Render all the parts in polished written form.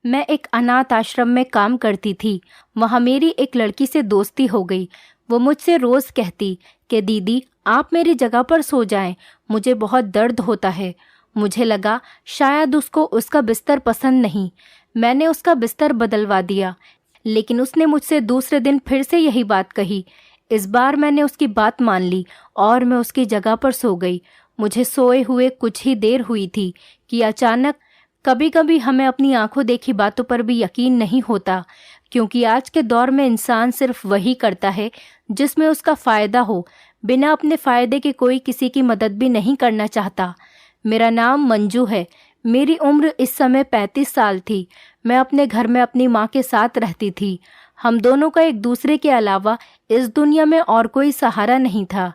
मैं एक अनाथ आश्रम में काम करती थी। वहाँ मेरी एक लड़की से दोस्ती हो गई। वो मुझसे रोज़ कहती कि दीदी आप मेरी जगह पर सो जाएं, मुझे बहुत दर्द होता है। मुझे लगा शायद उसको उसका बिस्तर पसंद नहीं। मैंने उसका बिस्तर बदलवा दिया, लेकिन उसने मुझसे दूसरे दिन फिर से यही बात कही। इस बार मैंने उसकी बात मान ली और मैं उसकी जगह पर सो गई। मुझे सोए हुए कुछ ही देर हुई थी कि अचानक, कभी कभी हमें अपनी आंखों देखी बातों पर भी यकीन नहीं होता, क्योंकि आज के दौर में इंसान सिर्फ वही करता है जिसमें उसका फ़ायदा हो। बिना अपने फ़ायदे के कोई किसी की मदद भी नहीं करना चाहता। मेरा नाम मंजू है। मेरी उम्र इस समय 35 साल थी। मैं अपने घर में अपनी माँ के साथ रहती थी। हम दोनों का एक दूसरे के अलावा इस दुनिया में और कोई सहारा नहीं था।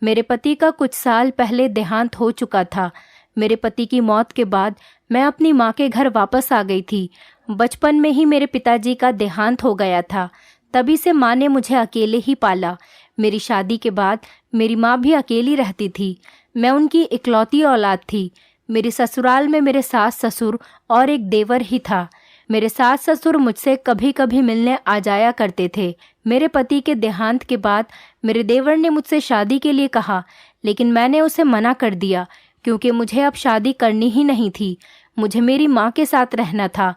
मेरे पति का कुछ साल पहले देहांत हो चुका था। मेरे पति की मौत के बाद मैं अपनी माँ के घर वापस आ गई थी। बचपन में ही मेरे पिताजी का देहांत हो गया था। तभी से माँ ने मुझे अकेले ही पाला। मेरी शादी के बाद मेरी माँ भी अकेली रहती थी। मैं उनकी इकलौती औलाद थी। मेरी ससुराल में मेरे सास ससुर और एक देवर ही था। मेरे सास ससुर मुझसे कभी कभी मिलने आ जाया करते थे। मेरे पति के देहांत के बाद मेरे देवर ने मुझसे शादी के लिए कहा, लेकिन मैंने उसे मना कर दिया, क्योंकि मुझे अब शादी करनी ही नहीं थी। मुझे मेरी माँ के साथ रहना था,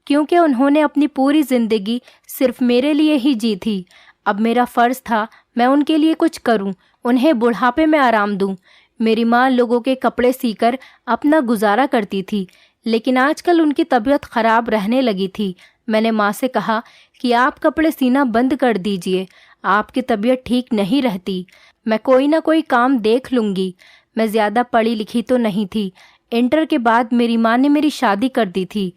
क्योंकि उन्होंने अपनी पूरी जिंदगी सिर्फ मेरे लिए ही जी थी। अब मेरा फ़र्ज़ था मैं उनके लिए कुछ करूं, उन्हें बुढ़ापे में आराम दूं। मेरी माँ लोगों के कपड़े सीकर अपना गुजारा करती थी, लेकिन आजकल उनकी तबीयत ख़राब रहने लगी थी। मैंने माँ से कहा कि आप कपड़े सीना बंद कर दीजिए, आपकी तबीयत ठीक नहीं रहती। मैं कोई ना कोई काम देख लूँगी। मैं ज़्यादा पढ़ी लिखी तो नहीं थी। इंटर के बाद मेरी माँ ने मेरी शादी कर दी थी,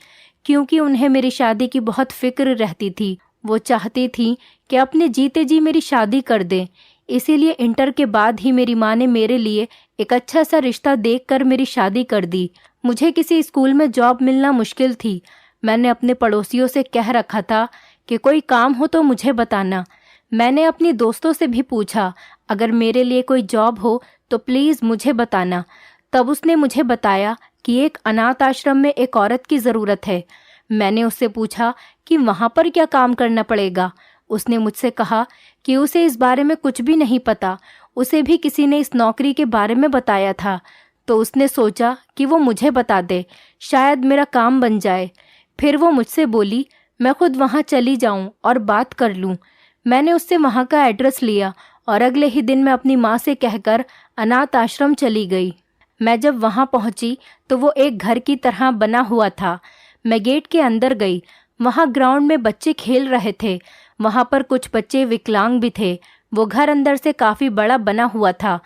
क्योंकि उन्हें मेरी शादी की बहुत फिक्र रहती थी। वो चाहती थी कि अपने जीते जी मेरी शादी कर दें। इसीलिए इंटर के बाद ही मेरी माँ ने मेरे लिए एक अच्छा सा रिश्ता देखकर मेरी शादी कर दी। मुझे किसी स्कूल में जॉब मिलना मुश्किल थी। मैंने अपने पड़ोसियों से कह रखा था कि कोई काम हो तो मुझे बताना। मैंने अपनी दोस्तों से भी पूछा, अगर मेरे लिए कोई जॉब हो तो प्लीज़ मुझे बताना। तब उसने मुझे बताया कि एक अनाथ आश्रम में एक औरत की ज़रूरत है। मैंने उससे पूछा कि वहाँ पर क्या काम करना पड़ेगा। उसने मुझसे कहा कि उसे इस बारे में कुछ भी नहीं पता। उसे भी किसी ने इस नौकरी के बारे में बताया था, तो उसने सोचा कि वो मुझे बता दे, शायद मेरा काम बन जाए। फिर वो मुझसे बोली मैं खुद वहाँ चली जाऊँ और बात कर लूँ। मैंने उससे वहाँ का एड्रेस लिया और अगले ही दिन मैं अपनी माँ से कहकर अनाथ आश्रम चली गई। मैं जब वहाँ पहुँची तो वो एक घर की तरह बना हुआ था। मैं गेट के अंदर गई। वहाँ ग्राउंड में बच्चे खेल रहे थे। वहाँ पर कुछ बच्चे विकलांग भी थे। वो घर अंदर से काफ़ी बड़ा बना हुआ था।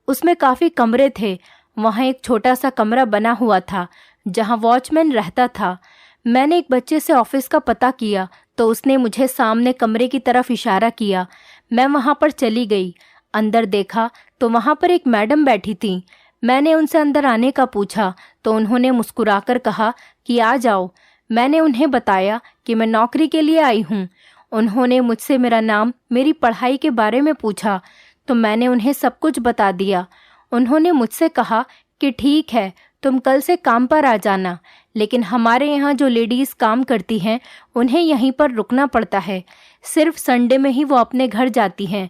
उसमें काफ़ी कमरे थे। वहाँ एक छोटा सा कमरा बना हुआ था जहाँ वॉचमैन रहता था। मैंने एक बच्चे से ऑफिस का पता किया तो उसने मुझे सामने कमरे की तरफ इशारा किया। मैं वहाँ पर चली गई। अंदर देखा तो वहाँ पर एक मैडम बैठी थी। मैंने उनसे अंदर आने का पूछा तो उन्होंने मुस्कुराकर कहा कि आ जाओ। मैंने उन्हें बताया कि मैं नौकरी के लिए आई हूँ। उन्होंने मुझसे मेरा नाम, मेरी पढ़ाई के बारे में पूछा तो मैंने उन्हें सब कुछ बता दिया। उन्होंने मुझसे कहा कि ठीक है, तुम कल से काम पर आ जाना, लेकिन हमारे यहाँ जो लेडीज़ काम करती हैं उन्हें यहीं पर रुकना पड़ता है। सिर्फ संडे में ही वो अपने घर जाती हैं।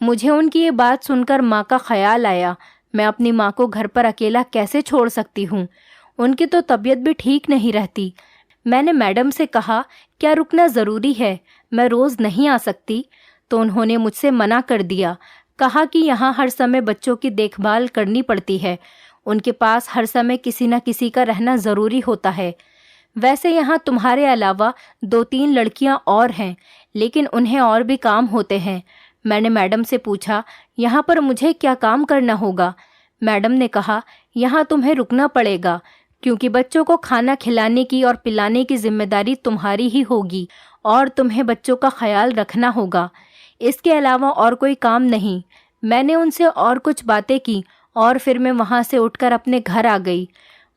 मुझे उनकी ये बात सुनकर माँ का ख्याल आया। मैं अपनी माँ को घर पर अकेला कैसे छोड़ सकती हूँ? उनकी तो तबीयत भी ठीक नहीं रहती। मैंने मैडम से कहा, क्या रुकना ज़रूरी है? मैं रोज़ नहीं आ सकती? तो उन्होंने मुझसे मना कर दिया। कहा कि यहाँ हर समय बच्चों की देखभाल करनी पड़ती है। उनके पास हर समय किसी न किसी का रहना ज़रूरी होता है। वैसे यहाँ तुम्हारे अलावा 2-3 लड़कियाँ और हैं, लेकिन उन्हें और भी काम होते हैं। मैंने मैडम से पूछा, यहाँ पर मुझे क्या काम करना होगा? मैडम ने कहा, यहाँ तुम्हें रुकना पड़ेगा, क्योंकि बच्चों को खाना खिलाने की और पिलाने की जिम्मेदारी तुम्हारी ही होगी और तुम्हें बच्चों का ख्याल रखना होगा। इसके अलावा और कोई काम नहीं। मैंने उनसे और कुछ बातें की और फिर मैं वहाँ से उठकर अपने घर आ गई।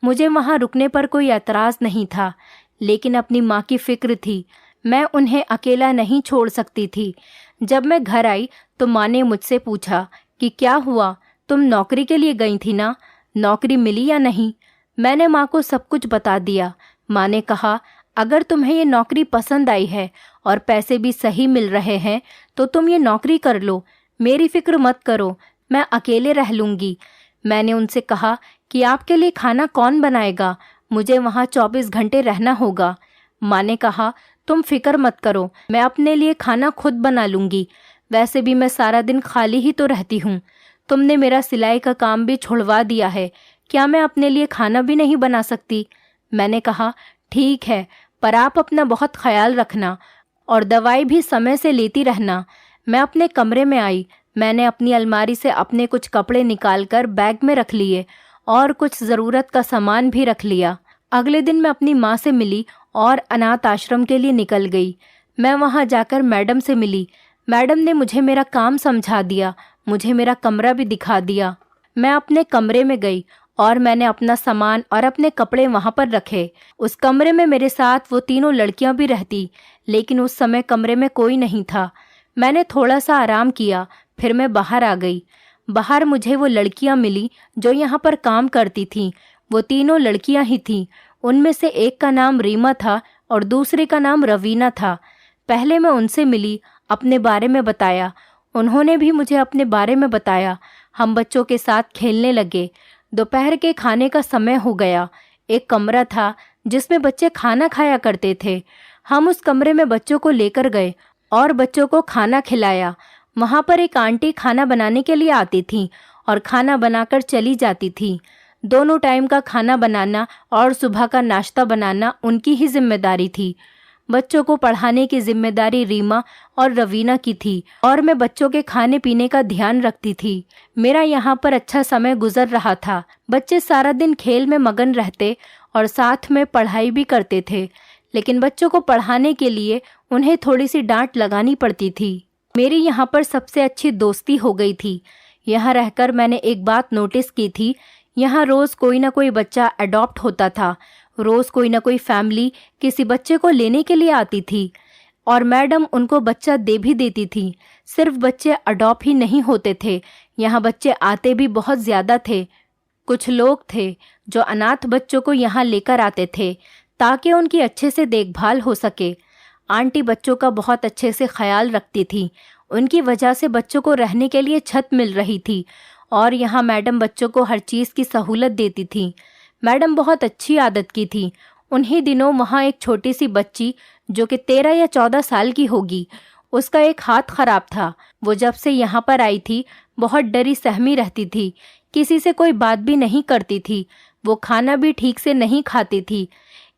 मुझे वहाँ रुकने पर कोई एतराज़ नहीं था, लेकिन अपनी माँ की फ़िक्र थी। मैं उन्हें अकेला नहीं छोड़ सकती थी। जब मैं घर आई तो माँ ने मुझसे पूछा कि क्या हुआ, तुम नौकरी के लिए गई थी ना, नौकरी मिली या नहीं? मैंने माँ को सब कुछ बता दिया। माँ ने कहा, अगर तुम्हें ये नौकरी पसंद आई है और पैसे भी सही मिल रहे हैं तो तुम ये नौकरी कर लो, मेरी फिक्र मत करो, मैं अकेले रह लूँगी। मैंने उनसे कहा कि आपके लिए खाना कौन बनाएगा, मुझे वहाँ 24 घंटे रहना होगा। माँ ने कहा तुम फिक्र मत करो, मैं अपने लिए खाना खुद बना लूँगी, वैसे भी मैं सारा दिन खाली ही तो रहती हूँ। तुमने मेरा सिलाई का काम भी छुड़वा दिया है, क्या मैं अपने लिए खाना भी नहीं बना सकती? मैंने कहा ठीक है, पर आप अपना बहुत ख्याल रखना और दवाई भी समय से लेती रहना। मैं अपने कमरे में आई, मैंने अपनी अलमारी से अपने कुछ कपड़े निकालकर बैग में रख लिए और कुछ ज़रूरत का सामान भी रख लिया। अगले दिन मैं अपनी माँ से मिली और अनाथ आश्रम के लिए निकल गई। मैं वहाँ जाकर मैडम से मिली। मैडम ने मुझे मेरा काम समझा दिया, मुझे मेरा कमरा भी दिखा दिया। मैं अपने कमरे में गई और मैंने अपना सामान और अपने कपड़े वहाँ पर रखे। उस कमरे में मेरे साथ वो तीनों लड़कियाँ भी रहती, लेकिन उस समय कमरे में कोई नहीं था। मैंने थोड़ा सा आराम किया, फिर मैं बाहर आ गई। बाहर मुझे वो लड़कियाँ मिली जो यहाँ पर काम करती थीं। वो तीनों लड़कियाँ ही थीं। उनमें से एक का नाम रीमा था और दूसरे का नाम रवीना था। पहले मैं उनसे मिली, अपने बारे में बताया, उन्होंने भी मुझे अपने बारे में बताया। हम बच्चों के साथ खेलने लगे। दोपहर के खाने का समय हो गया। एक कमरा था जिसमें बच्चे खाना खाया करते थे। हम उस कमरे में बच्चों को लेकर गए और बच्चों को खाना खिलाया। वहाँ पर एक आंटी खाना बनाने के लिए आती थी और खाना बनाकर चली जाती थी। दोनों टाइम का खाना बनाना और सुबह का नाश्ता बनाना उनकी ही जिम्मेदारी थी। बच्चों को पढ़ाने की जिम्मेदारी रीमा और रवीना की थी और मैं बच्चों के खाने पीने का ध्यान रखती थी। मेरा यहाँ पर अच्छा समय गुजर रहा था। बच्चे सारा दिन खेल में मगन रहते और साथ में पढ़ाई भी करते थे, लेकिन बच्चों को पढ़ाने के लिए उन्हें थोड़ी सी डांट लगानी पड़ती थी। मेरी यहाँ पर सबसे अच्छी दोस्ती हो गई थी। यहाँ रहकर मैंने एक बात नोटिस की थी, यहाँ रोज़ कोई ना कोई बच्चा अडॉप्ट होता था। रोज़ कोई ना कोई फैमिली किसी बच्चे को लेने के लिए आती थी और मैडम उनको बच्चा दे भी देती थी। सिर्फ बच्चे अडॉप्ट ही नहीं होते थे, यहाँ बच्चे आते भी बहुत ज़्यादा थे। कुछ लोग थे जो अनाथ बच्चों को यहाँ लेकर आते थे ताकि उनकी अच्छे से देखभाल हो सके। आंटी बच्चों का बहुत अच्छे से ख्याल रखती थी। उनकी वजह से बच्चों को रहने के लिए छत मिल रही थी और यहाँ मैडम बच्चों को हर चीज़ की सहूलत देती थी। मैडम बहुत अच्छी आदत की थी। उन्हीं दिनों वहाँ एक छोटी सी बच्ची जो कि 13 या 14 साल की होगी, उसका एक हाथ खराब था। वो जब से यहाँ पर आई थी बहुत डरी सहमी रहती थी, किसी से कोई बात भी नहीं करती थी, वो खाना भी ठीक से नहीं खाती थी।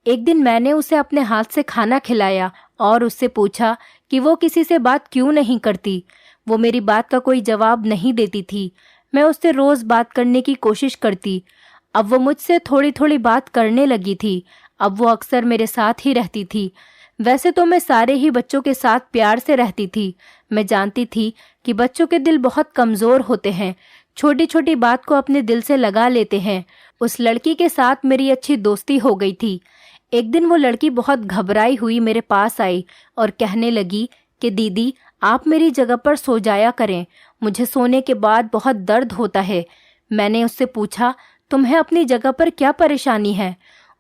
एक दिन मैंने उसे अपने हाथ से खाना खिलाया और उससे पूछा कि वो किसी से बात क्यों नहीं करती। वो मेरी बात का कोई जवाब नहीं देती थी। मैं उससे रोज़ बात करने की कोशिश करती। अब वो मुझसे थोड़ी थोड़ी बात करने लगी थी। अब वो अक्सर मेरे साथ ही रहती थी। वैसे तो मैं सारे ही बच्चों के साथ प्यार से रहती थी। मैं जानती थी कि बच्चों के दिल बहुत कमज़ोर होते हैं, छोटी छोटी बात को अपने दिल से लगा लेते हैं। उस लड़की के साथ मेरी अच्छी दोस्ती हो गई थी। एक दिन वो लड़की बहुत घबराई हुई मेरे पास आई और कहने लगी कि दीदी आप मेरी जगह पर सो जाया करें, मुझे सोने के बाद बहुत दर्द होता है। मैंने उससे पूछा तुम्हें अपनी जगह पर क्या परेशानी है?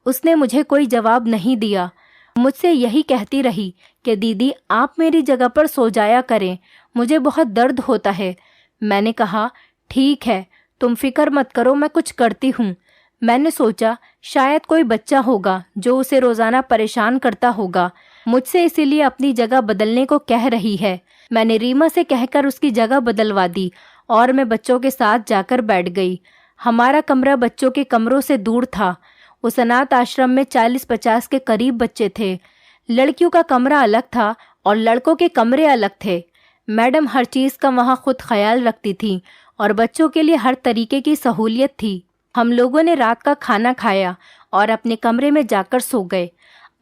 उसने मुझे कोई जवाब नहीं दिया। मुझसे यही कहती रही कि दीदी आप मेरी जगह पर सो जाया करें, मुझे बहुत दर्द होता है। मैंने कहा ठीक है, तुम फिक्र मत करो, मैं कुछ करती हूँ। मैंने सोचा शायद कोई बच्चा होगा जो उसे रोज़ाना परेशान करता होगा, मुझसे इसीलिए अपनी जगह बदलने को कह रही है। मैंने रीमा से कहकर उसकी जगह बदलवा दी और मैं बच्चों के साथ जाकर बैठ गई। हमारा कमरा बच्चों के कमरों से दूर था। उस अनाथ आश्रम में 40-50 के करीब बच्चे थे। लड़कियों का कमरा अलग था और लड़कों के कमरे अलग थे। मैडम हर चीज़ का वहाँ खुद ख्याल रखती थी और बच्चों के लिए हर तरीके की सहूलियत थी। हम लोगों ने रात का खाना खाया और अपने कमरे में जाकर सो गए।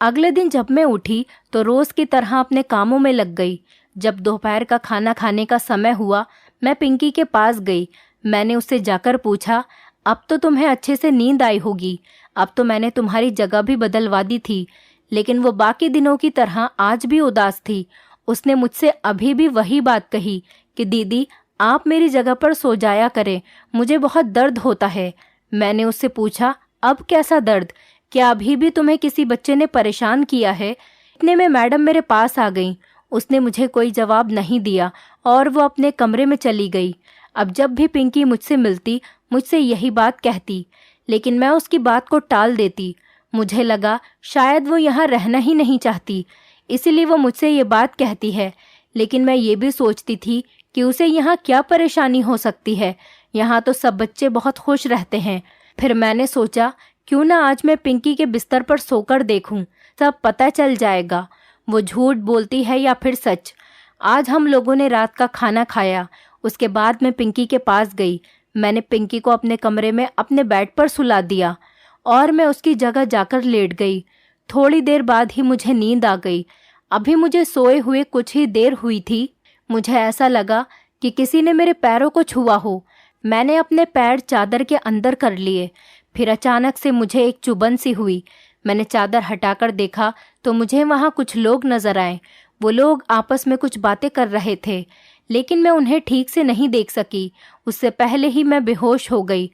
अगले दिन जब मैं उठी तो रोज़ की तरह अपने कामों में लग गई। जब दोपहर का खाना खाने का समय हुआ, मैं पिंकी के पास गई। मैंने उससे जाकर पूछा अब तो तुम्हें अच्छे से नींद आई होगी, अब तो मैंने तुम्हारी जगह भी बदलवा दी थी। लेकिन वो बाकी दिनों की तरह आज भी उदास थी। उसने मुझसे अभी भी वही बात कही कि दीदी आप मेरी जगह पर सो जाया करें, मुझे बहुत दर्द होता है। मैंने उससे पूछा अब कैसा दर्द, क्या अभी भी तुम्हें किसी बच्चे ने परेशान किया है? इतने में मैडम मेरे पास आ गई। उसने मुझे कोई जवाब नहीं दिया और वो अपने कमरे में चली गई। अब जब भी पिंकी मुझसे मिलती मुझसे यही बात कहती, लेकिन मैं उसकी बात को टाल देती। मुझे लगा शायद वो यहाँ रहना ही नहीं चाहती, इसीलिए वो मुझसे ये बात कहती है। लेकिन मैं ये भी सोचती थी कि उसे यहाँ क्या परेशानी हो सकती है, यहाँ तो सब बच्चे बहुत खुश रहते हैं। फिर मैंने सोचा क्यों ना आज मैं पिंकी के बिस्तर पर सोकर देखूं, सब पता चल जाएगा वो झूठ बोलती है या फिर सच। आज हम लोगों ने रात का खाना खाया, उसके बाद मैं पिंकी के पास गई। मैंने पिंकी को अपने कमरे में अपने बेड पर सुला दिया और मैं उसकी जगह जाकर लेट गई। थोड़ी देर बाद ही मुझे नींद आ गई। अभी मुझे सोए हुए कुछ ही देर हुई थी, मुझे ऐसा लगा कि किसी ने मेरे पैरों को छुआ हो। मैंने अपने पैर चादर के अंदर कर लिए। फिर अचानक से मुझे एक चुभन सी हुई। मैंने चादर हटाकर देखा तो मुझे वहाँ कुछ लोग नजर आए। वो लोग आपस में कुछ बातें कर रहे थे, लेकिन मैं उन्हें ठीक से नहीं देख सकी। उससे पहले ही मैं बेहोश हो गई।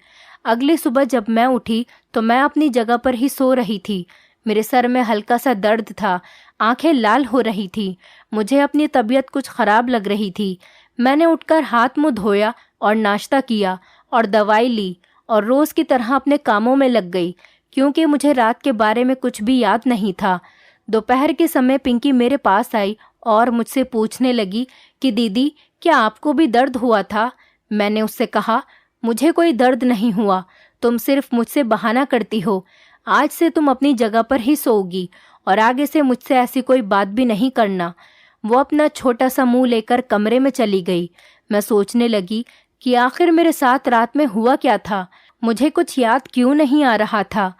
अगली सुबह जब मैं उठी तो मैं अपनी जगह पर ही सो रही थी। मेरे सर में हल्का सा दर्द था, आंखें लाल हो रही थी। मुझे अपनी तबीयत कुछ खराब लग रही थी। मैंने उठकर हाथ मुंह धोया और नाश्ता किया और दवाई ली और रोज़ की तरह अपने कामों में लग गई, क्योंकि मुझे रात के बारे में कुछ भी याद नहीं था। दोपहर के समय पिंकी मेरे पास आई और मुझसे पूछने लगी कि दीदी, क्या आपको भी दर्द हुआ था? मैंने उससे कहा, मुझे कोई दर्द नहीं हुआ, तुम सिर्फ मुझसे बहाना करती हो। आज से तुम अपनी जगह पर ही सोओगी और आगे से मुझसे ऐसी कोई बात भी नहीं करना। वो अपना छोटा सा मुंह लेकर कमरे में चली गई। मैं सोचने लगी कि आखिर मेरे साथ रात में हुआ क्या था, मुझे कुछ याद क्यों नहीं आ रहा था।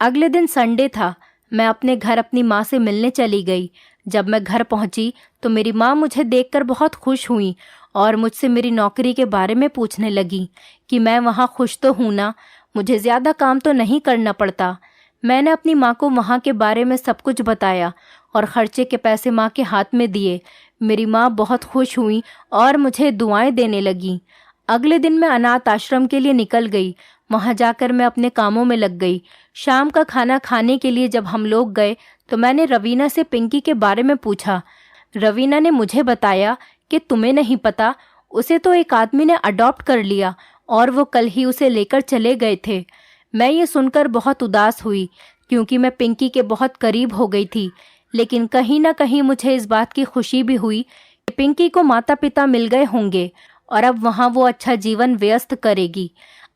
अगले दिन संडे था। मैं अपने घर अपनी माँ से मिलने चली गई। जब मैं घर पहुंची तो मेरी माँ मुझे देखकर बहुत खुश हुई और मुझसे मेरी नौकरी के बारे में पूछने लगी कि मैं वहाँ खुश तो हूँ ना, मुझे ज़्यादा काम तो नहीं करना पड़ता। मैंने अपनी माँ को वहाँ के बारे में सब कुछ बताया और खर्चे के पैसे माँ के हाथ में दिए। मेरी माँ बहुत खुश हुई और मुझे दुआएं देने लगी। अगले दिन मैं अनाथ आश्रम के लिए निकल गई। वहाँ जाकर मैं अपने कामों में लग गई। शाम का खाना खाने के लिए जब हम लोग गए तो मैंने रवीना से पिंकी के बारे में पूछा। रवीना ने मुझे बताया कि तुम्हें नहीं पता, उसे तो एक आदमी ने अडॉप्ट कर लिया और वो कल ही उसे लेकर चले गए थे। मैं ये सुनकर बहुत उदास हुई, क्योंकि मैं पिंकी के बहुत करीब हो गई थी। लेकिन कहीं ना कहीं मुझे इस बात की खुशी भी हुई कि पिंकी को माता पिता मिल गए होंगे और अब वहाँ वो अच्छा जीवन व्यस्त करेगी।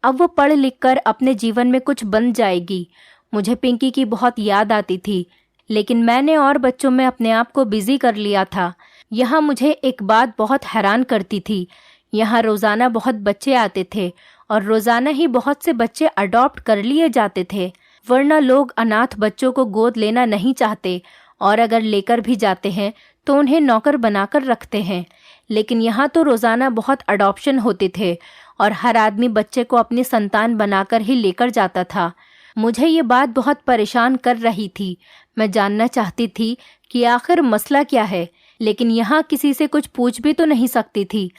अब वो पढ़ लिख कर अपने जीवन में कुछ बन जाएगी। मुझे पिंकी की बहुत याद आती थी, लेकिन मैंने और बच्चों में अपने आप को बिजी कर लिया था। यहाँ मुझे एक बात बहुत हैरान करती थी। यहाँ रोज़ाना बहुत बच्चे आते थे और रोज़ाना ही बहुत से बच्चे अडॉप्ट कर लिए जाते थे, वरना लोग अनाथ बच्चों को गोद लेना नहीं चाहते और अगर लेकर भी जाते हैं तो उन्हें नौकर बनाकर रखते हैं। लेकिन यहाँ तो रोज़ाना बहुत अडॉप्शन होते थे और हर आदमी बच्चे को अपनी संतान बनाकर ही लेकर जाता था। मुझे ये बात बहुत परेशान कर रही थी। मैं जानना चाहती थी कि आखिर मसला क्या है, लेकिन यहाँ किसी से कुछ पूछ भी तो नहीं सकती थी।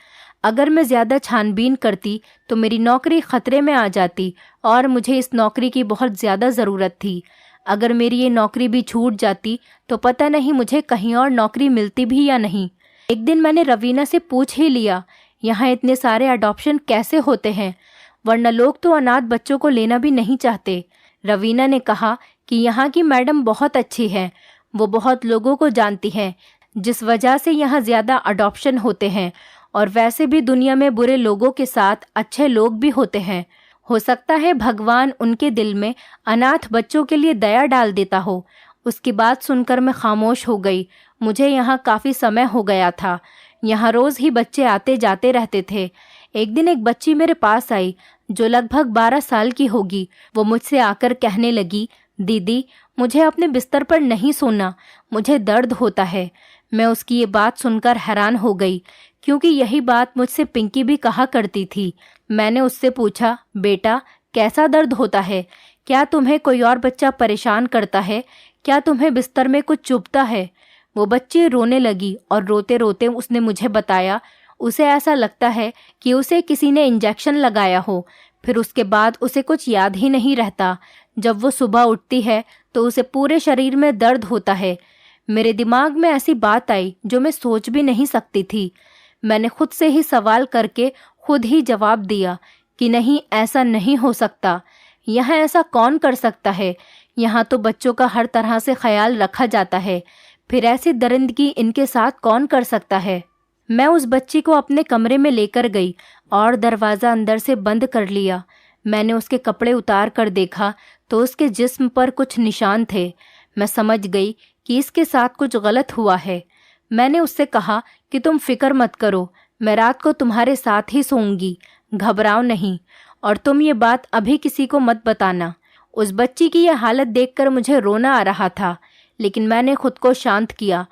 अगर मैं ज़्यादा छानबीन करती तो मेरी नौकरी खतरे में आ जाती और मुझे इस नौकरी की बहुत ज़्यादा ज़रूरत थी। अगर मेरी ये नौकरी भी छूट जाती तो पता नहीं मुझे कहीं और नौकरी मिलती भी या नहीं। एक दिन मैंने रवीना से पूछ ही लिया, यहाँ इतने सारे अडॉप्शन कैसे होते हैं, वरना लोग तो अनाथ बच्चों को लेना भी नहीं चाहते। रवीना ने कहा कि यहाँ की मैडम बहुत अच्छी है, वो बहुत लोगों को जानती हैं, जिस वजह से यहाँ ज़्यादा अडॉप्शन होते हैं। और वैसे भी दुनिया में बुरे लोगों के साथ अच्छे लोग भी होते हैं। हो सकता है भगवान उनके दिल में अनाथ बच्चों के लिए दया डाल देता हो। उसकी बात सुनकर मैं खामोश हो गई। मुझे यहाँ काफ़ी समय हो गया था। यहाँ रोज़ ही बच्चे आते जाते रहते थे। एक दिन एक बच्ची मेरे पास आई जो लगभग 12 साल की होगी। वो मुझसे आकर कहने लगी, दीदी मुझे अपने बिस्तर पर नहीं सोना, मुझे दर्द होता है। मैं उसकी ये बात सुनकर हैरान हो गई, क्योंकि यही बात मुझसे पिंकी भी कहा करती थी। मैंने उससे पूछा, बेटा कैसा दर्द होता है? क्या तुम्हें कोई और बच्चा परेशान करता है? क्या तुम्हें बिस्तर में कुछ चुभता है? वो बच्ची रोने लगी और रोते रोते उसने मुझे बताया उसे ऐसा लगता है कि उसे किसी ने इंजेक्शन लगाया हो। फिर उसके बाद उसे कुछ याद ही नहीं रहता। जब वो सुबह उठती है तो उसे पूरे शरीर में दर्द होता है। मेरे दिमाग में ऐसी बात आई जो मैं सोच भी नहीं सकती थी। मैंने खुद से ही सवाल करके खुद ही जवाब दिया कि नहीं, ऐसा नहीं हो सकता। यहाँ ऐसा कौन कर सकता है? यहाँ तो बच्चों का हर तरह से ख्याल रखा जाता है, फिर ऐसी दरिंदगी इनके साथ कौन कर सकता है? मैं उस बच्ची को अपने कमरे में लेकर गई और दरवाज़ा अंदर से बंद कर लिया। मैंने उसके कपड़े उतार कर देखा तो उसके जिस्म पर कुछ निशान थे। मैं समझ गई कि इसके साथ कुछ गलत हुआ है। मैंने उससे कहा कि तुम फिक्र मत करो, मैं रात को तुम्हारे साथ ही सोऊंगी, घबराओ नहीं, और तुम ये बात अभी किसी को मत बताना। उस बच्ची की यह हालत देखकर मुझे रोना आ रहा था, लेकिन मैंने खुद को शांत किया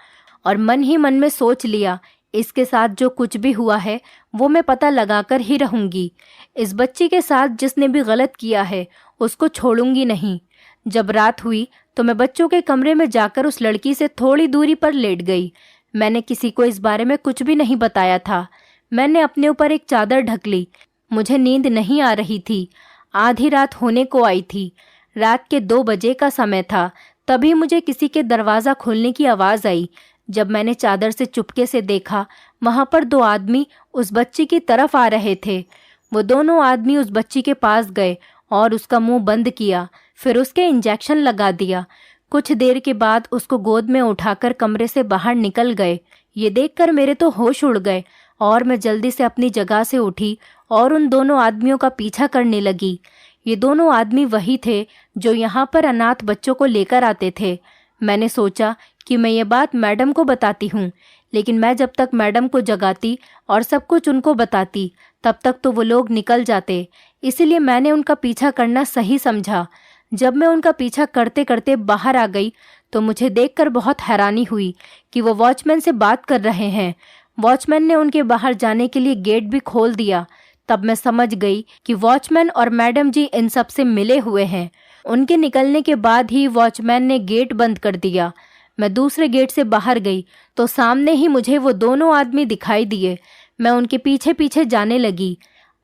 और मन ही मन में सोच लिया, इसके साथ जो कुछ भी हुआ है वो मैं पता लगाकर ही रहूंगी। इस बच्ची के साथ जिसने भी गलत किया है उसको छोड़ूंगी नहीं। जब रात हुई तो मैं बच्चों के कमरे में जाकर उस लड़की से थोड़ी दूरी पर लेट गई। मैंने किसी को इस बारे में कुछ भी नहीं बताया था। मैंने अपने ऊपर एक चादर ढक ली। मुझे नींद नहीं आ रही थी। आधी रात होने को आई थी। रात के 2 बजे का समय था। तभी मुझे किसी के दरवाज़ा खोलने की आवाज़ आई। जब मैंने चादर से चुपके से देखा, वहाँ पर 2 आदमी उस बच्ची की तरफ आ रहे थे। वो दोनों आदमी उस बच्ची के पास गए और उसका मुंह बंद किया, फिर उसके इंजेक्शन लगा दिया। कुछ देर के बाद उसको गोद में उठाकर कमरे से बाहर निकल गए। ये देखकर मेरे तो होश उड़ गए और मैं जल्दी से अपनी जगह से उठी और उन दोनों आदमियों का पीछा करने लगी। ये दोनों आदमी वही थे जो यहाँ पर अनाथ बच्चों को लेकर आते थे। मैंने सोचा कि मैं ये बात मैडम को बताती हूँ, लेकिन मैं जब तक मैडम को जगाती और सब कुछ उनको बताती तब तक तो वो लोग निकल जाते। इसलिए मैंने उनका पीछा करना सही समझा। जब मैं उनका पीछा करते करते बाहर आ गई तो मुझे देखकर बहुत हैरानी हुई कि वो वॉचमैन से बात कर रहे हैं। वॉचमैन ने उनके बाहर जाने के लिए गेट भी खोल दिया। तब मैं समझ गई कि वॉचमैन और मैडम जी इन सब से मिले हुए हैं। उनके निकलने के बाद ही वॉचमैन ने गेट बंद कर दिया। मैं दूसरे गेट से बाहर गई तो सामने ही मुझे वो दोनों आदमी दिखाई दिए। मैं उनके पीछे पीछे जाने लगी।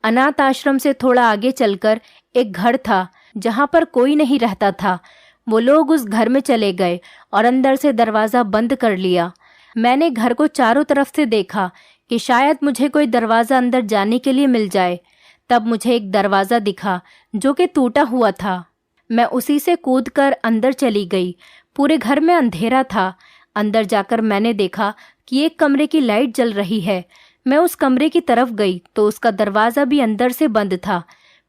अनाथ आश्रम से थोड़ा आगे चलकर एक घर था जहाँ पर कोई नहीं रहता था। वो लोग उस घर में चले गए और अंदर से दरवाज़ा बंद कर लिया। मैंने घर को चारों तरफ से देखा कि शायद मुझे कोई दरवाज़ा अंदर जाने के लिए मिल जाए। तब मुझे एक दरवाज़ा दिखा जो कि टूटा हुआ था। मैं उसी से कूदकर अंदर चली गई। पूरे घर में अंधेरा था। अंदर जाकर मैंने देखा कि एक कमरे की लाइट जल रही है। मैं उस कमरे की तरफ गई तो उसका दरवाज़ा भी अंदर से बंद था।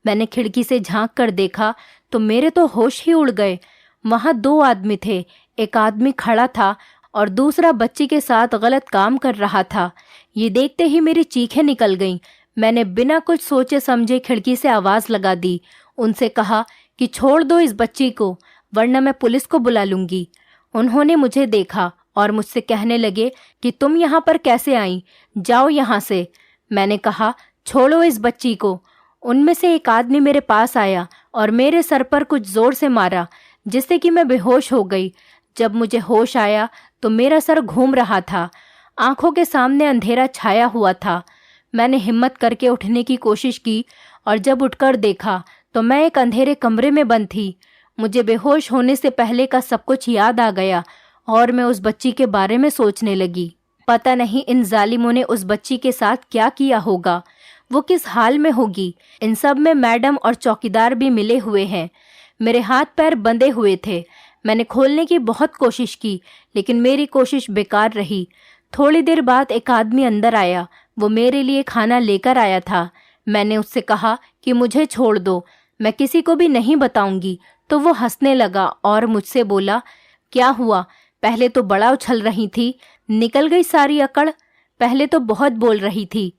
मैंने खिड़की से झांक कर देखा तो मेरे तो होश ही उड़ गए। वहाँ 2 आदमी थे। एक आदमी खड़ा था और दूसरा बच्ची के साथ गलत काम कर रहा था। ये देखते ही मेरी चीखें निकल गईं। मैंने बिना कुछ सोचे समझे खिड़की से आवाज़ लगा दी। उनसे कहा कि छोड़ दो इस बच्ची को, वरना मैं पुलिस को बुला लूँगी। उन्होंने मुझे देखा और मुझसे कहने लगे कि तुम यहाँ पर कैसे आई, जाओ यहाँ से। मैंने कहा छोड़ो इस बच्ची को। उनमें से एक आदमी मेरे पास आया और मेरे सर पर कुछ ज़ोर से मारा, जिससे कि मैं बेहोश हो गई। जब मुझे होश आया तो मेरा सर घूम रहा था। आंखों के सामने अंधेरा छाया हुआ था। मैंने हिम्मत करके उठने की कोशिश की और जब उठकर देखा तो मैं एक अंधेरे कमरे में बंद थी। मुझे बेहोश होने से पहले का सब कुछ याद आ गया और मैं उस बच्ची के बारे में सोचने लगी। पता नहीं इन जालिमों ने उस बच्ची के साथ क्या किया होगा, वो किस हाल में होगी। इन सब में मैडम और चौकीदार भी मिले हुए हैं। मेरे हाथ पैर बंधे हुए थे। मैंने खोलने की बहुत कोशिश की, लेकिन मेरी कोशिश बेकार रही। थोड़ी देर बाद एक आदमी अंदर आया। वो मेरे लिए खाना लेकर आया था। मैंने उससे कहा कि मुझे छोड़ दो, मैं किसी को भी नहीं बताऊंगी। तो वो हंसने लगा और मुझसे बोला, क्या हुआ, पहले तो बड़ा उछल रही थी, निकल गई सारी अकड़। पहले तो बहुत बोल रही थी।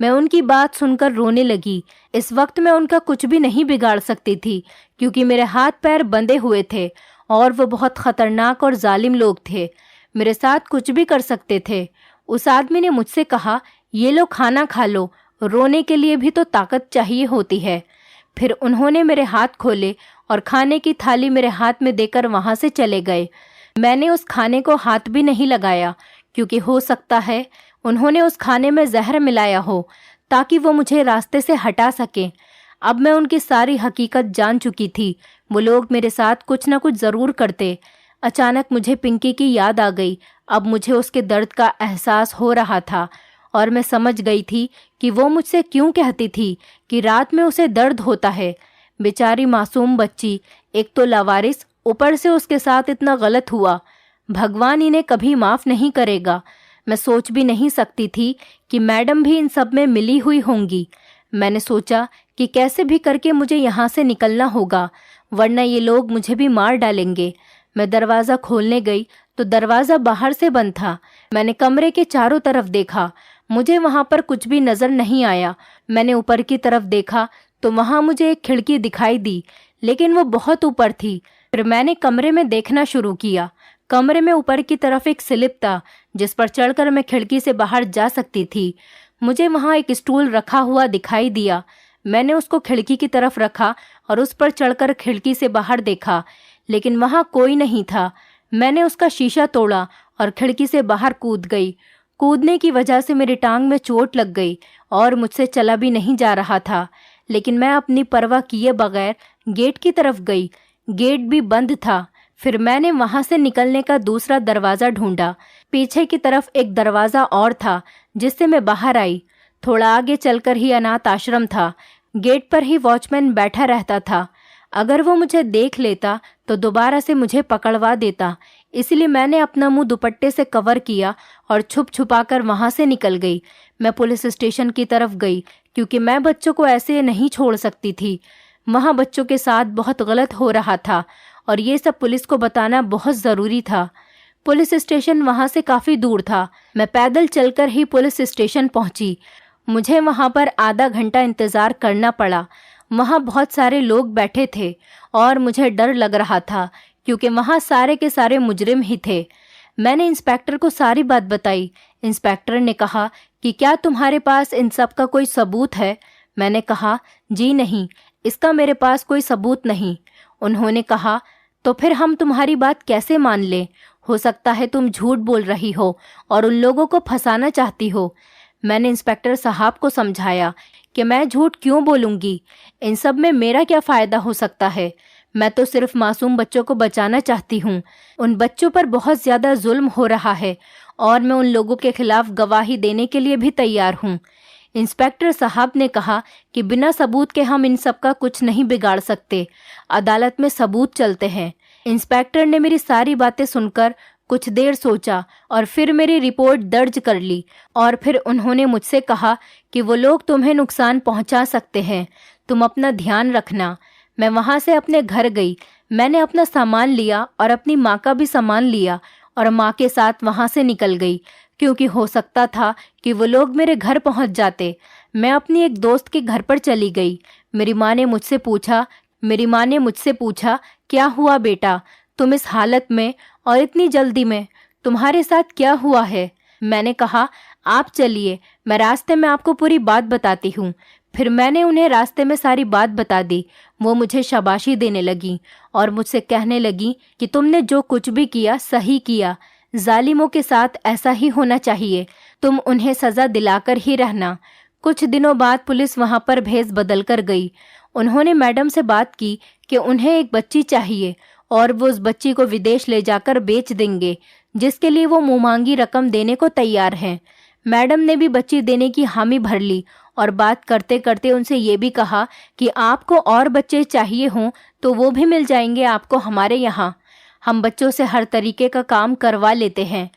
मैं उनकी बात सुनकर रोने लगी। इस वक्त मैं उनका कुछ भी नहीं बिगाड़ सकती थी, क्योंकि मेरे हाथ पैर बंधे हुए थे और वो बहुत खतरनाक और जालिम लोग थे। मेरे साथ कुछ भी कर सकते थे। उस आदमी ने मुझसे कहा, ये लो खाना खा लो, रोने के लिए भी तो ताकत चाहिए होती है। फिर उन्होंने मेरे हाथ खोले और खाने की थाली मेरे हाथ में देकर वहाँ से चले गए। मैंने उस खाने को हाथ भी नहीं लगाया, क्योंकि हो सकता है उन्होंने उस खाने में जहर मिलाया हो ताकि वो मुझे रास्ते से हटा सकें। अब मैं उनकी सारी हकीकत जान चुकी थी। वो लोग मेरे साथ कुछ न कुछ ज़रूर करते। अचानक मुझे पिंकी की याद आ गई। अब मुझे उसके दर्द का एहसास हो रहा था और मैं समझ गई थी कि वो मुझसे क्यों कहती थी कि रात में उसे दर्द होता है। बेचारी मासूम बच्ची, एक तो लावारिस, ऊपर से उसके साथ इतना गलत हुआ। भगवान इन्हें कभी माफ़ नहीं करेगा। मैं सोच भी नहीं सकती थी कि मैडम भी इन सब में मिली हुई होंगी। मैंने सोचा कि कैसे भी करके मुझे यहाँ से निकलना होगा, वरना ये लोग मुझे भी मार डालेंगे। मैं दरवाज़ा खोलने गई तो दरवाज़ा बाहर से बंद था। मैंने कमरे के चारों तरफ देखा, मुझे वहाँ पर कुछ भी नज़र नहीं आया। मैंने ऊपर की तरफ देखा तो वहाँ मुझे एक खिड़की दिखाई दी, लेकिन वो बहुत ऊपर थी। फिर मैंने कमरे में देखना शुरू किया। कमरे में ऊपर की तरफ एक स्लिप था जिस पर चढ़कर मैं खिड़की से बाहर जा सकती थी। मुझे वहाँ एक स्टूल रखा हुआ दिखाई दिया। मैंने उसको खिड़की की तरफ रखा और उस पर चढ़कर खिड़की से बाहर देखा, लेकिन वहाँ कोई नहीं था। मैंने उसका शीशा तोड़ा और खिड़की से बाहर कूद गई। कूदने की वजह से मेरी टांग में चोट लग गई और मुझसे चला भी नहीं जा रहा था, लेकिन मैं अपनी परवाह किए बगैर गेट की तरफ गई। गेट भी बंद था। फिर मैंने वहां से निकलने का दूसरा दरवाज़ा ढूंढा। पीछे की तरफ एक दरवाज़ा और था जिससे मैं बाहर आई। थोड़ा आगे चलकर ही अनाथ आश्रम था। गेट पर ही वॉचमैन बैठा रहता था। अगर वो मुझे देख लेता तो दोबारा से मुझे पकड़वा देता, इसलिए मैंने अपना मुंह दुपट्टे से कवर किया और छुप छुपा कर वहाँ से निकल गई। मैं पुलिस स्टेशन की तरफ गई क्योंकि मैं बच्चों को ऐसे नहीं छोड़ सकती थी। वहाँ बच्चों के साथ बहुत गलत हो रहा था और ये सब पुलिस को बताना बहुत ज़रूरी था। पुलिस स्टेशन वहाँ से काफ़ी दूर था। मैं पैदल चलकर ही पुलिस स्टेशन पहुँची। मुझे वहाँ पर आधा घंटा इंतज़ार करना पड़ा। वहाँ बहुत सारे लोग बैठे थे और मुझे डर लग रहा था क्योंकि वहाँ सारे के सारे मुजरिम ही थे। मैंने इंस्पेक्टर को सारी बात बताई। इंस्पेक्टर ने कहा कि क्या तुम्हारे पास इन सब का कोई सबूत है? मैंने कहा, जी नहीं, इसका मेरे पास कोई सबूत नहीं। उन्होंने कहा, तो फिर हम तुम्हारी बात कैसे मान लें? हो सकता है तुम झूठ बोल रही हो और उन लोगों को फंसाना चाहती हो। मैंने इंस्पेक्टर साहब को समझाया कि मैं झूठ क्यों बोलूँगी, इन सब में मेरा क्या फ़ायदा हो सकता है। मैं तो सिर्फ मासूम बच्चों को बचाना चाहती हूँ। उन बच्चों पर बहुत ज़्यादा जुल्म हो रहा है और मैं उन लोगों के खिलाफ गवाही देने के लिए भी तैयार हूँ। इंस्पेक्टर साहब ने कहा कि बिना सबूत के हम इन सब का कुछ नहीं बिगाड़ सकते। अदालत में सबूत चलते हैं। इंस्पेक्टर ने मेरी सारी बातें सुनकर कुछ देर सोचा और फिर मेरी रिपोर्ट दर्ज कर ली और फिर उन्होंने मुझसे कहा कि वो लोग तुम्हें नुकसान पहुंचा सकते हैं, तुम अपना ध्यान रखना। मैं वहां से अपने घर गई। मैंने अपना सामान लिया और अपनी माँ का भी सामान लिया और माँ के साथ वहां से निकल गई क्योंकि हो सकता था कि वो लोग मेरे घर पहुंच जाते। मैं अपनी एक दोस्त के घर पर चली गई। मेरी माँ ने मुझसे पूछा, क्या हुआ बेटा, तुम इस हालत में और इतनी जल्दी में, तुम्हारे साथ क्या हुआ है? मैंने कहा, आप चलिए, मैं रास्ते में आपको पूरी बात बताती हूँ। फिर मैंने उन्हें रास्ते में सारी बात बता दी। वो मुझे शाबाशी देने लगी और मुझसे कहने लगी कि तुमने जो कुछ भी किया सही किया। जालिमों के साथ ऐसा ही होना चाहिए, तुम उन्हें सज़ा दिलाकर ही रहना। कुछ दिनों बाद पुलिस वहाँ पर भेस बदल कर गई। उन्होंने मैडम से बात की कि उन्हें एक बच्ची चाहिए और वो उस बच्ची को विदेश ले जाकर बेच देंगे, जिसके लिए वो मुंहमांगी रकम देने को तैयार हैं। मैडम ने भी बच्ची देने की हामी भर ली और बात करते करते उनसे ये भी कहा कि आपको और बच्चे चाहिए हों तो वो भी मिल जाएंगे आपको हमारे यहाँ। हम बच्चों से हर तरीके का काम करवा लेते हैं।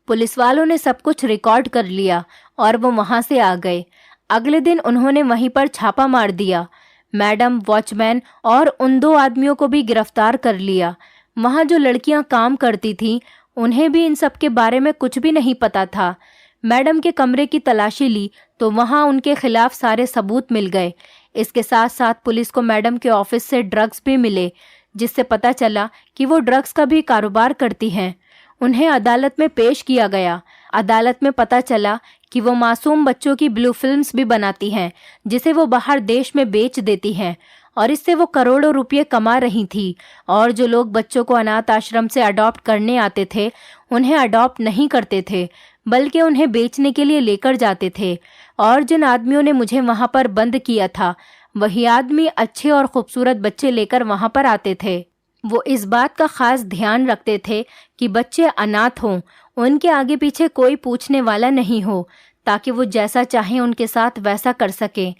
पुलिस वालों ने सब कुछ रिकॉर्ड कर लिया और वो वहाँ से आ गए। अगले दिन उन्होंने वहीं पर छापा मार दिया। मैडम, वॉचमैन और उन 2 आदमियों को भी गिरफ्तार कर लिया। वहाँ जो लड़कियाँ काम करती थीं, उन्हें भी इन सब के बारे में कुछ भी नहीं पता था। मैडम के कमरे की तलाशी ली तो वहाँ उनके खिलाफ सारे सबूत मिल गए। इसके साथ साथ पुलिस को मैडम के ऑफिस से ड्रग्स भी मिले, जिससे पता चला कि वो ड्रग्स का भी कारोबार करती हैं। उन्हें अदालत में पेश किया गया। अदालत में पता चला कि वो मासूम बच्चों की ब्लू फिल्म्स भी बनाती हैं, जिसे वो बाहर देश में बेच देती हैं और इससे वो करोड़ों रुपये कमा रही थी। और जो लोग बच्चों को अनाथ आश्रम से अडॉप्ट करने आते थे, उन्हें अडॉप्ट नहीं करते थे, बल्कि उन्हें बेचने के लिए लेकर जाते थे। और जिन आदमियों ने मुझे वहाँ पर बंद किया था, वही आदमी अच्छे और खूबसूरत बच्चे लेकर वहां पर आते थे। वो इस बात का खास ध्यान रखते थे कि बच्चे अनाथ हों, उनके आगे पीछे कोई पूछने वाला नहीं हो, ताकि वो जैसा चाहे उनके साथ वैसा कर सके।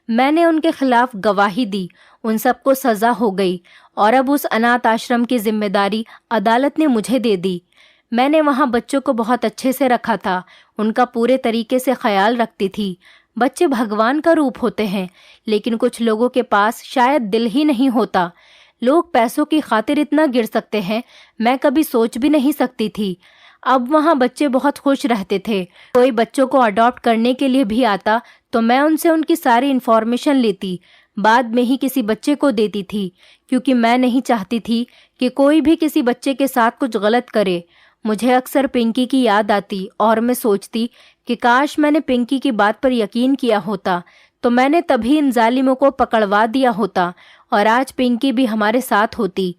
मैंने उनके खिलाफ गवाही दी, उन सबको सजा हो गई और अब उस अनाथ आश्रम की जिम्मेदारी अदालत ने मुझे दे दी। मैंने वहाँ बच्चों को बहुत अच्छे से रखा था, उनका पूरे तरीके से ख्याल रखती थी। बच्चे भगवान का रूप होते हैं, लेकिन कुछ लोगों के पास शायद दिल ही नहीं होता। लोग पैसों की खातिर इतना गिर सकते हैं, मैं कभी सोच भी नहीं सकती थी। अब वहाँ बच्चे बहुत खुश रहते थे। कोई बच्चों को अडॉप्ट करने के लिए भी आता तो मैं उनसे उनकी सारी इन्फॉर्मेशन लेती, बाद में ही किसी बच्चे को देती थी, क्योंकि मैं नहीं चाहती थी कि कोई भी किसी बच्चे के साथ कुछ गलत करे। मुझे अक्सर पिंकी की याद आती और मैं सोचती कि काश मैंने पिंकी की बात पर यकीन किया होता, तो मैंने तभी इन जालिमों को पकड़वा दिया होता और आज पिंकी भी हमारे साथ होती।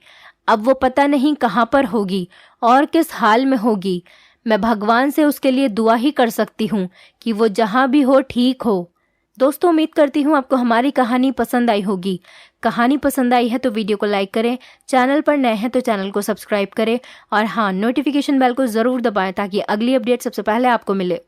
अब वो पता नहीं कहाँ पर होगी और किस हाल में होगी। मैं भगवान से उसके लिए दुआ ही कर सकती हूँ कि वो जहाँ भी हो ठीक हो। दोस्तों, उम्मीद करती हूँ आपको हमारी कहानी पसंद आई होगी। कहानी पसंद आई है तो वीडियो को लाइक करें, चैनल पर नए हैं तो चैनल को सब्सक्राइब करें और हाँ, नोटिफिकेशन बेल को ज़रूर दबाएं ताकि अगली अपडेट सबसे पहले आपको मिले।